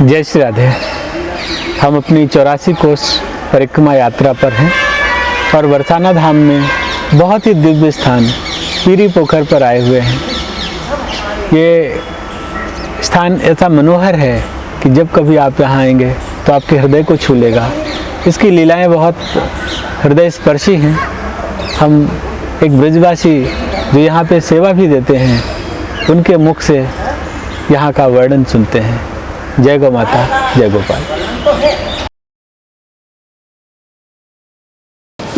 जय श्री राधे। हम अपनी 84 कोस परिक्रमा यात्रा पर हैं और बरसाना धाम में बहुत ही दिव्य स्थान पीरी पोखर पर आए हुए हैं। ये स्थान ऐसा मनोहर है कि जब कभी आप यहाँ आएंगे तो आपके हृदय को छू लेगा। इसकी लीलाएं बहुत हृदय स्पर्शी हैं। हम एक ब्रजवासी जो यहाँ पे सेवा भी देते हैं उनके मुख से यहाँ का वर्णन सुनते हैं। जय गौ माता, जय गोपाल।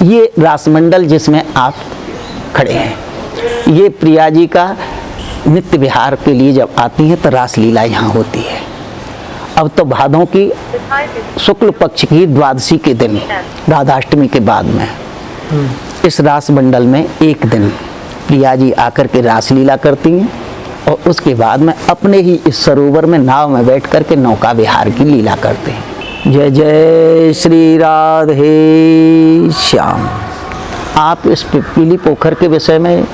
ये रासमंडल जिसमें आप खड़े हैं, ये प्रिया जी का नित्य विहार के लिए जब आती हैं तो रासलीला यहाँ होती है। अब तो भादों की शुक्ल पक्ष की द्वादशी के दिन, राधाष्टमी के बाद में इस रासमंडल में एक दिन प्रिया जी आकर के रासलीला करती हैं और उसके बाद में अपने ही इस सरोवर में नाव में बैठ कर के नौका विहार की लीला करते हैं। जय जय श्री राधे श्याम। आप इस पीली पोखर के विषय में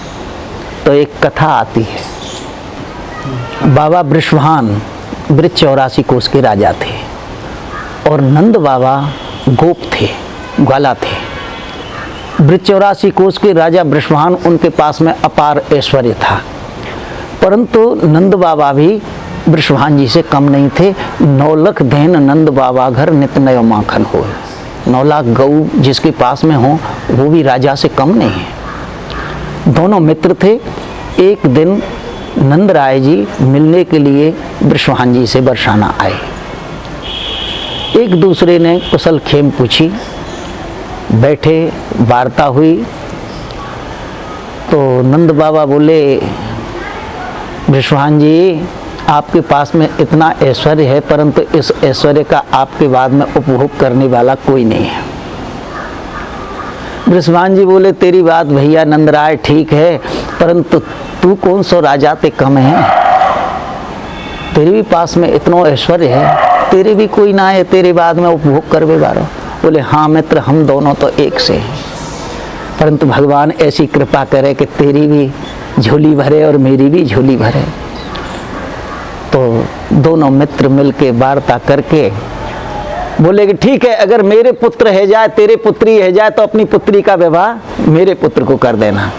तो एक कथा आती है। बाबा बृषभान ब्रज 84 कोस के राजा थे और नंद बाबा गोप थे, ग्वाला थे। ब्रज 84 कोस के राजा बृषभान, उनके पास में अपार ऐश्वर्य था, परंतु नंद बाबा भी बृषभान जी से कम नहीं थे। 9 लाख धेन नंद बाबा घर नित नयो माखन हो। 9 लाख गऊ जिसके पास में हो वो भी राजा से कम नहीं है। दोनों मित्र थे। एक दिन नंद राय जी मिलने के लिए बृषभान जी से बरसाना आए। एक दूसरे ने कुशल खेम पूछी, बैठे, वार्ता हुई। तो नंद बाबा बोले, बृषभान जी आपके पास में इतना ऐश्वर्य है, परंतु इस ऐश्वर्य का आपके बाद में उपभोग करने वाला कोई नहीं है। बृषभान जी बोले, तेरी बात भैया नंद राय ठीक है, परंतु तू कौन सो राजा ते कम है। तेरे भी पास में इतना ऐश्वर्य है, तेरे भी कोई ना है तेरे बाद में उपभोग करवे वाला। बोले, हाँ मित्र, हम दोनों तो एक से हैं, परंतु भगवान ऐसी कृपा करे कि तेरी भी झोली भरे और मेरी भी झोली भरे। तो दोनों मित्र मिलके वार्ता करके बोले कि ठीक है, अगर मेरे पुत्र है जाए, तेरे पुत्री है जाए, तो अपनी पुत्री का विवाह मेरे पुत्र को कर देना,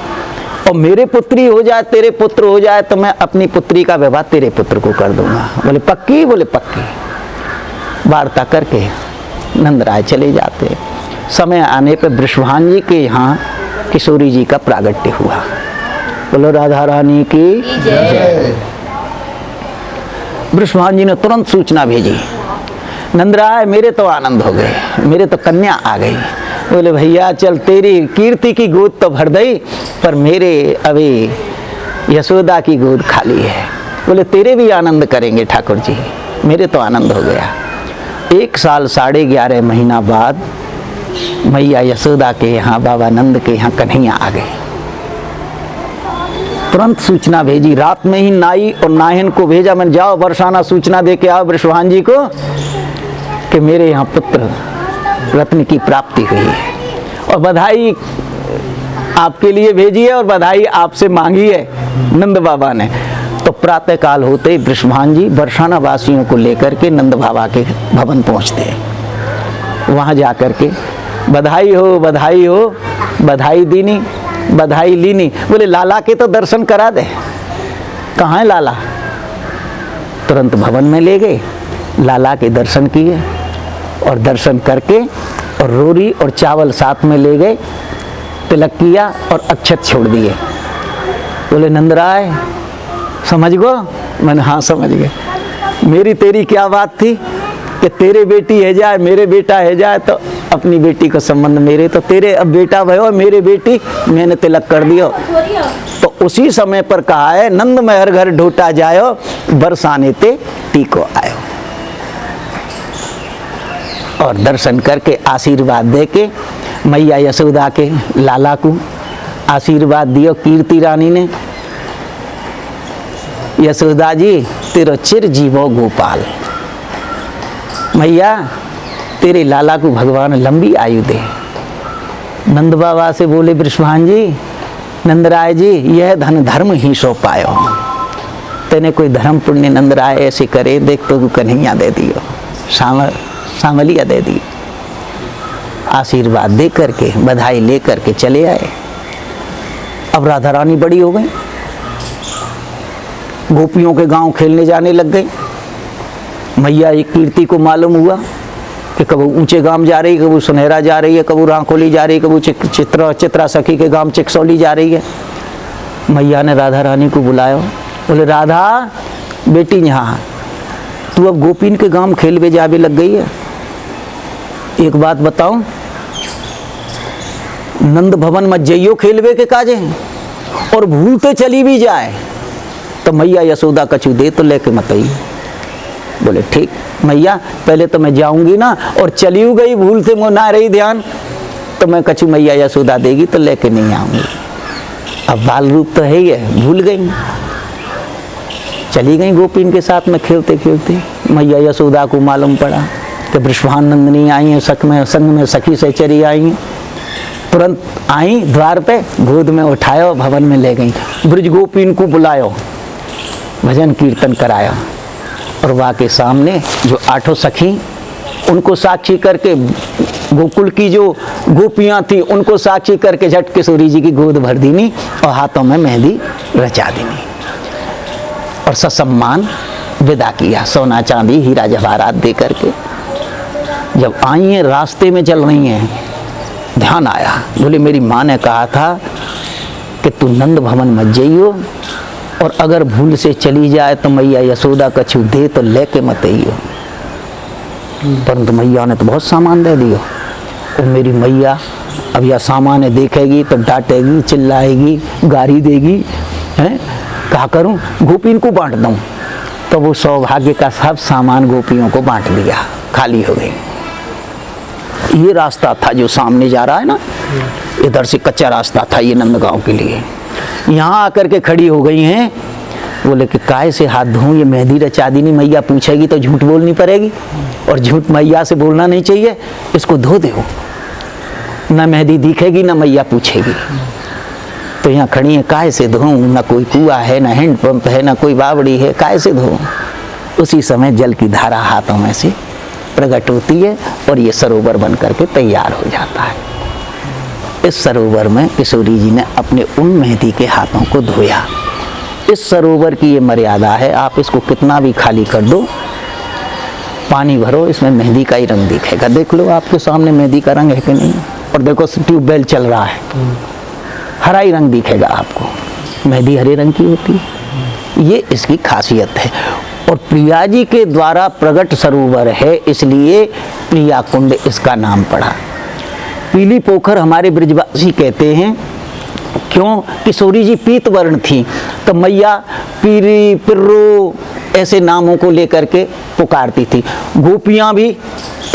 और मेरे पुत्री हो जाए, तेरे पुत्र हो जाए, तो मैं अपनी पुत्री का विवाह तेरे पुत्र को कर दूंगा। बोले पक्की? बोले पक्की। वार्ता करके नंद राय चले जाते। समय आने पर बृषभान जी के यहाँ किशोरी जी का प्रागट्य हुआ। बोलो राधा रानी की जय। बृषभान जी ने तुरंत सूचना भेजी, नंद राय मेरे तो आनंद हो गए, मेरे तो कन्या आ गई। बोले भैया चल, तेरी कीर्ति की गोद तो भर दई, पर मेरे अभी यशोदा की गोद खाली है। बोले तेरे भी आनंद करेंगे ठाकुर जी, मेरे तो आनंद हो गया। 1 साल 11.5 महीना बाद मैया यशोदा के यहाँ, बाबा नंद के यहाँ कन्हैया आ गए। तुरंत सूचना भेजी, रात में ही नाई और नाहन को भेजा, मैंने जाओ बरसाना सूचना दे के आओ बृषभान जी को कि मेरे यहाँ पुत्र रत्न की प्राप्ति हुई है, और बधाई आपके लिए भेजी है और बधाई आपसे मांगी है नंद बाबा ने। तो प्रातः काल होते ही बृषभान जी बरसाना वासियों को लेकर के नंद बाबा के भवन पहुँचते हैं। वहाँ जा कर के बधाई हो, बधाई हो, बधाई दीनी, बधाई लीनी। बोले लाला के तो दर्शन करा दे। कहाँ है लाला? तुरंत भवन में ले गए, लाला के दर्शन किए, और दर्शन करके और रोरी और चावल साथ में ले गए, तिलक किया और अक्षत छोड़ दिए। बोले नंद राय समझ गो? मैंने हाँ समझ गए। मेरी तेरी क्या बात थी कि तेरे बेटी है जाए, मेरे बेटा है जाए, तो अपनी बेटी को संबंध मेरे, तो तेरे अब बेटा भयो, मेरे बेटी मैंने तिलक कर दियो। तो उसी समय पर कहा है, नंद में हर घर ढोटा जायो, बरसाने ते टीको आयो। और दर्शन करके आशीर्वाद दे के मैया यशोदा के लाला को आशीर्वाद दियो कीर्ति रानी ने। यशोदा जी तेरो चिर जीवो गोपाल। मैया तेरे लाला को भगवान लंबी आयु दे। नंद बाबा से बोले बृषभान जी, नंद राय जी, यह धन धर्म ही सो पायो। तेने कोई धर्म पुण्य नंद राय ऐसे करे, देख तो कन्हैया दे दियो। सांवलिया दे दी। आशीर्वाद दे करके, बधाई ले करके चले आए। अब राधा रानी बड़ी हो गई, गोपियों के गांव खेलने जाने लग गई। मैया एक कीर्ति को मालूम हुआ कि कब ऊंचे गांव जा रही है, कब सुनहरा जा रही है, कब रांकोली जा रही है, कब चित्रा सखी के गांव चिकसौली जा रही है। मैया ने राधा रानी को बुलाया, बोले राधा बेटी यहाँ तू अब गोपीन के गांव खेलवे जावे लग गई है। एक बात बताऊं, नंद भवन मत जइयो खेलवे के काजे हैं, और भूलते चली भी जाए तो मैया यशोदा कछु दे तो लेके मत आई। बोले ठीक मैया, पहले तो मैं जाऊंगी ना, और चली गई भूलते मो ना रही ध्यान तो मैं कछु मैया यशोदा देगी तो लेके नहीं आऊंगी। अब बाल रूप तो है ही है, भूल गई, चली गई गोपीन के साथ में खेलते खेलते। मैया यशोदा को मालूम पड़ा कि वृषभानंदिनी आई हैं, संग में सखी सहचरी आई हैं। तुरंत आई द्वार पे, गोद में उठायो, भवन में ले गई। ब्रज गोपीन को बुलायो, भजन कीर्तन कराया, और वहाँ के सामने जो 8 सखी, उनको साक्षी करके, गोकुल की जो गोपियाँ थी उनको साक्षी करके झट किशोरी जी की गोद भर दीनी और हाथों में मेहंदी रचा दीनी, और ससम्मान विदा किया, सोना चांदी हीरा जवाहरात दे करके। जब आई हैं, रास्ते में चल रही हैं, ध्यान आया, बोले मेरी माँ ने कहा था कि तू नंद भवन मत जाइयो, और अगर भूल से चली जाए तो मैया यशोदा कछु दे तो लेके मत आइयो। परंतु मैया ने तो बहुत सामान दे दियो, और मेरी मैया अब यह सामान देखेगी तो डांटेगी, चिल्लाएगी, गारी देगी, हैं क्या करूं, गोपियों को बांट दूं। तो वो सौभाग्य का सब सामान गोपियों को बांट दिया, खाली हो गई। ये रास्ता था जो सामने जा रहा है ना, इधर से कच्चा रास्ता था ये नंदगांव के लिए। यहाँ आकर के खड़ी हो गई हैं, बोले कि काय से हाथ धोऊं, ये मेहंदी रचा दी नहीं, मैया पूछेगी तो झूठ बोलनी पड़ेगी, और झूठ मैया से बोलना नहीं चाहिए, इसको धो दो, ना मेहंदी दिखेगी ना मैया पूछेगी। तो यहाँ खड़ी है, काय से धोऊं, ना कोई कुआं है, ना हैंडपंप है, ना कोई बावड़ी है, काय से धोऊं। उसी समय जल की धारा हाथों में से प्रकट होती है और ये सरोवर बन करके तैयार हो जाता है। इस सरोवर में किशोरी जी ने अपने उन मेहंदी के हाथों को धोया। इस सरोवर की ये मर्यादा है, आप इसको कितना भी खाली कर दो, पानी भरो, इसमें मेहंदी का ही रंग दिखेगा। देख लो आपके सामने मेहंदी का रंग है कि नहीं, और देखो ट्यूबवेल चल रहा है, हरा ही रंग दिखेगा आपको, मेहंदी हरे रंग की होती है। ये इसकी खासियत है, और प्रिया जी के द्वारा प्रकट सरोवर है, इसलिए प्रिया कुंड इसका नाम पड़ा। पीली पोखर हमारे ब्रजवासी कहते हैं, क्यों, किशोरी जी पीत वर्ण थी तो मैया पीरी पिर्रो ऐसे नामों को लेकर के पुकारती थी, गोपियां भी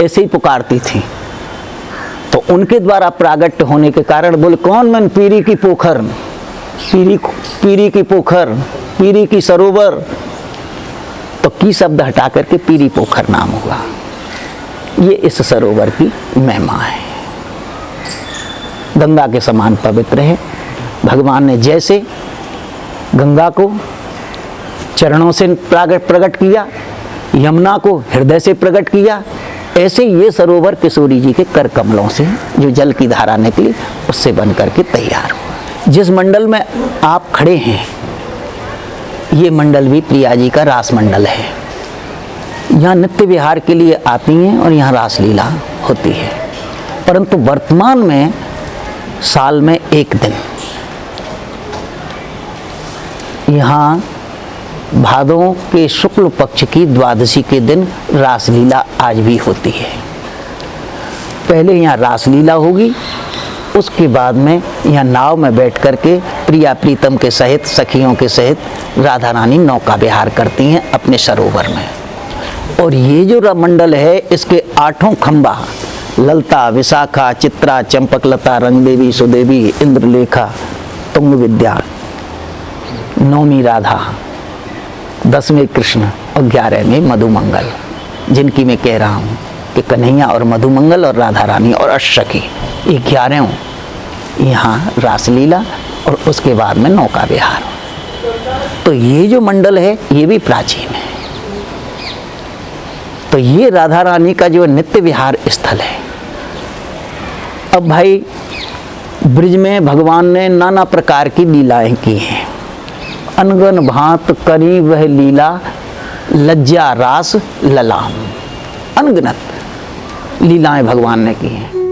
ऐसे ही पुकारती थी। तो उनके द्वारा प्रागट्य होने के कारण बोले कौन मन पीरी की पोखर, पीरी की पोखर, पीरी की सरोवर, तो की शब्द हटा करके पीरी पोखर नाम हुआ। ये इस सरोवर की महिमा है, गंगा के समान पवित्र है। भगवान ने जैसे गंगा को चरणों से प्रकट किया, यमुना को हृदय से प्रकट किया, ऐसे ये सरोवर किशोरी जी के कर कमलों से जो जल की धारा निकली उससे बन करके तैयार हुआ। जिस मंडल में आप खड़े हैं, ये मंडल भी प्रिया जी का रास मंडल है। यहाँ नित्य विहार के लिए आती हैं और यहाँ रासलीला होती है, परंतु वर्तमान में साल में एक दिन यहाँ भादों के शुक्ल पक्ष की द्वादशी के दिन रासलीला आज भी होती है। पहले यहाँ रासलीला होगी, उसके बाद में यहाँ नाव में बैठ करके प्रिया प्रीतम के सहित, सखियों के सहित राधा रानी नौका विहार करती हैं अपने सरोवर में। और ये जो मंडल है, इसके 8 खंबा ललता, विशाखा, चित्रा, चंपकलता, रंगदेवी, सुदेवी, इंद्रलेखा, तुंग विद्या, 9वीं राधा, 10वें कृष्ण और 11वें मधुमंगल, जिनकी मैं कह रहा हूँ कि कन्हैया और मधुमंगल और राधा रानी और अष्टसखी, ये 11 यहाँ रासलीला और उसके बाद में नौका विहार। तो ये जो मंडल है ये भी प्राचीन है। तो ये राधा रानी का जो नित्य विहार स्थल है। अब भाई ब्रिज में भगवान ने नाना प्रकार की लीलाएं की हैं। अनगन भांत करी वह लीला लज्जा रास ललाम, अनगिनत लीलाएं भगवान ने की हैं।